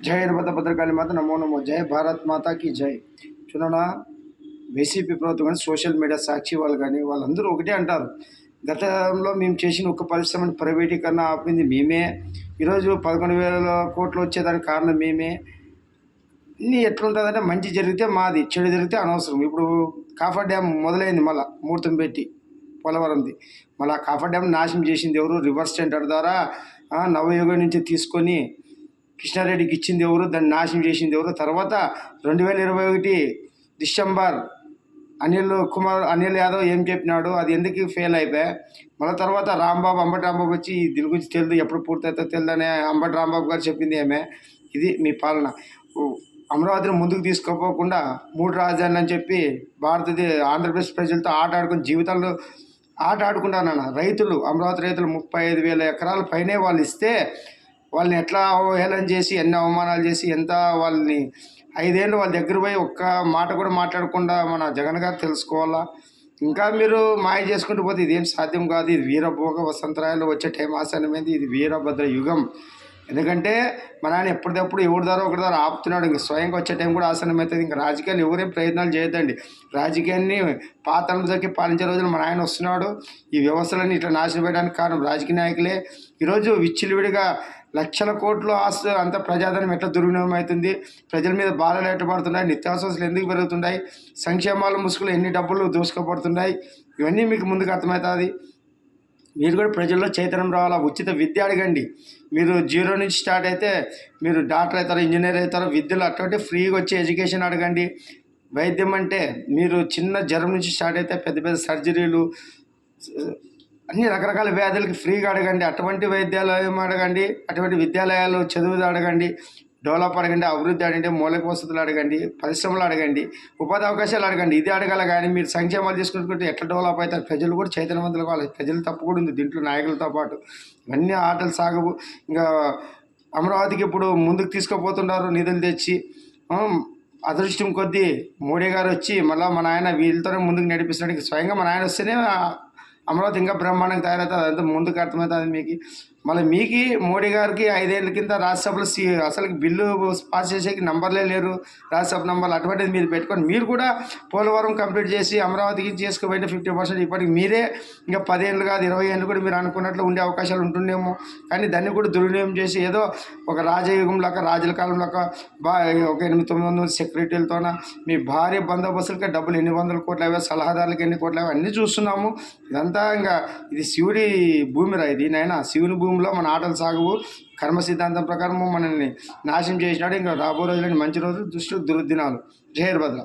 జై హనుమత భద్రకాళి మాత నమో నమో జై భారత్ మాతా కి జై. చూడనా, వైసీపీ ప్రభుత్వం కానీ సోషల్ మీడియా సాక్షి వాళ్ళు కానీ వాళ్ళందరూ ఒకటే అంటారు. గతంలో మేము చేసిన ఒక్క పరిశ్రమని ప్రైవేటీకరణ ఆపింది మేమే, ఈరోజు 11,000 కోట్లు వచ్చేదానికి కారణం మేమే. ఇన్ని ఎట్లుంటుందంటే మంచి జరిగితే మాది, చెడు జరిగితే అనవసరం. ఇప్పుడు కాఫర్ డ్యామ్ మొదలైంది, మళ్ళీ ముహూర్తం పెట్టి పోలవరంది. మళ్ళీ కాఫర్ డ్యామ్ నాశనం చేసింది ఎవరు? రివర్స్ టెండర్ ద్వారా నవయుగం నుంచి తీసుకొని కృష్ణారెడ్డికి ఇచ్చింది ఎవరు? దాన్ని నాశనం చేసింది ఎవరు? తర్వాత 2021 డిసెంబర్ అనిల్ యాదవ్ ఏం చెప్పినాడు, అది ఎందుకు ఫెయిల్ అయిపోయా. మళ్ళీ తర్వాత అంబటి రాంబాబు వచ్చి దీని గురించి తెలియదు, ఎప్పుడు పూర్తయితే తెలియదనే అంబటి రాంబాబు గారు చెప్పింది ఏమే. ఇది మీ పాలన. అమరావతిని ముందుకు తీసుకుపోకుండా 3 రాజధానులు అని చెప్పి ఆంధ్రప్రదేశ్ ప్రజలతో ఆట ఆడుకుని జీవితాల్లో ఆట ఆడుకుంటానన్న రైతులు, అమరావతి రైతులు 35,000 ఎకరాల పైనే వాళ్ళు ఇస్తే వాళ్ళని ఎట్లా అవహేళన చేసి, ఎన్ని అవమానాలు చేసి, ఎంత వాళ్ళని 5 ఏళ్ళు వాళ్ళ దగ్గర పోయి ఒక్క మాట కూడా మాట్లాడకుండా మన జగన్ గారు తెలుసుకోవాలా. ఇంకా మీరు మాయ చేసుకుంటూ పోతే ఇదేం సాధ్యం కాదు. ఇది వీరభోగ వసంతరాయలు వచ్చే టైం ఆసనమైంది. ఇది వీరభద్ర యుగం. ఎందుకంటే మన ఆయన ఎప్పటికప్పుడు ఎవరి ద్వారా ఒకరి ద్వారా ఆపుతున్నాడు. ఇంక స్వయంగా వచ్చే టైం కూడా ఆసనమవుతుంది. ఇంకా రాజకీయాలు ఎవరేం ప్రయత్నాలు చేయొద్దండి. రాజకీయాన్ని పాతలకి పాలించే రోజులు మన ఆయన వస్తున్నాడు. ఈ వ్యవస్థలన్నీ ఇట్లా నాశనం చేయడానికి కారణం రాజకీయ నాయకులే. ఈరోజు విచ్చలవిడిగా లక్షల కోట్లు ఆస్తులు అంత ప్రజాధనం ఎట్లా దుర్వినియోగం అవుతుంది, ప్రజల మీద బాధలు ఎట్టబడుతున్నాయి, నిత్యావసరాలు ఎందుకు పెరుగుతున్నాయి, సంక్షేమాల ముసుగులు ఎన్ని డబ్బులు దోసుకుపడుతున్నాయి, ఇవన్నీ మీకు ముందుకు అర్థమవుతుంది. మీరు కూడా ప్రజల్లో చైతన్యం రావాలా. ఉచిత విద్య అడగండి. మీరు 0 నుంచి స్టార్ట్ అయితే మీరు డాక్టర్ అవుతారు, ఇంజనీర్ అవుతారు. విద్యలు అటువంటి ఫ్రీగా వచ్చే ఎడ్యుకేషన్ అడగండి. వైద్యం అంటే మీరు చిన్న జ్వరం నుంచి స్టార్ట్ అయితే పెద్ద పెద్ద సర్జరీలు, అన్ని రకరకాల వ్యాధులకి ఫ్రీగా అడగండి. అటువంటి వైద్యాలయం అడగండి, అటువంటి విద్యాలయాలు చదువు అడగండి, డెవలప్ అడగండి, అభివృద్ధి అడగండి, మౌలిక వసతులు అడగండి, పరిశ్రమలు అడగండి, ఉపాధి అవకాశాలు అడగండి. ఇది అడగాల. కానీ మీరు సంక్షేమాలు తీసుకుంటుంటే ఎట్లా డెవలప్ అవుతారు? ప్రజలు కూడా చైతన్యవంతులు కావాలి. ప్రజలు తప్పు కూడా ఉంది దీంట్లో, నాయకులతో పాటు. ఇవన్నీ ఆటలు సాగవు. ఇంకా అమరావతికి ఇప్పుడు ముందుకు తీసుకుపోతున్నారు నిధులు తెచ్చి. అదృష్టం కొద్దీ మోడీ గారు వచ్చి మళ్ళీ మన ఆయన వీళ్ళతోనే ముందుకు నడిపిస్తున్నాడు. స్వయంగా మన ఆయన వస్తేనే అమరావతి ఇంకా బ్రహ్మాండంగా తయారవుతుంది. అదంతా ముందుకు అర్థమవుతుంది మీకు. మళ్ళీ మీకు మోడీ గారికి 5 ఏళ్ళ కింద రాజ్యసభలో అసలు బిల్లు పాస్ చేసేకి నంబర్లే లేరు, రాజ్యసభ నంబర్లు. అటువంటిది మీరు పెట్టుకొని మీరు కూడా పోలవరం కంప్లీట్ చేసి అమరావతికి చేసుకుపోయిన 50% ఇప్పటికి మీరే ఇంకా 10 ఏళ్ళు కాదు 20 ఏళ్ళు కూడా మీరు అనుకున్నట్లు ఉండే అవకాశాలు ఉంటుండేమో. కానీ దాన్ని కూడా దుర్వినియోగం చేసి ఏదో ఒక రాజయుగంలాగా, రాజుల కాలంలాగా ఒక 800-900 సెక్యూరిటీలతోన మీ భారీ బందోబస్తులకే డబ్బులు ఎన్ని వందల కోట్లు అవే, సలహాదారులకు ఎన్ని కోట్లు అవే అన్నీ చూస్తున్నాము. ఇదంతా ఇంకా ఇది శివుడి భూమిరా. ఇది నైనా శివుని భూమిలో మన ఆటలు సాగవు. కర్మ సిద్ధాంతం ప్రకారము మనల్ని నాశనం చేసినాడు. ఇంకా రాబో రోజులని మంచి రోజులు, దుష్టు దుర్దినాలు. జై భద్ర.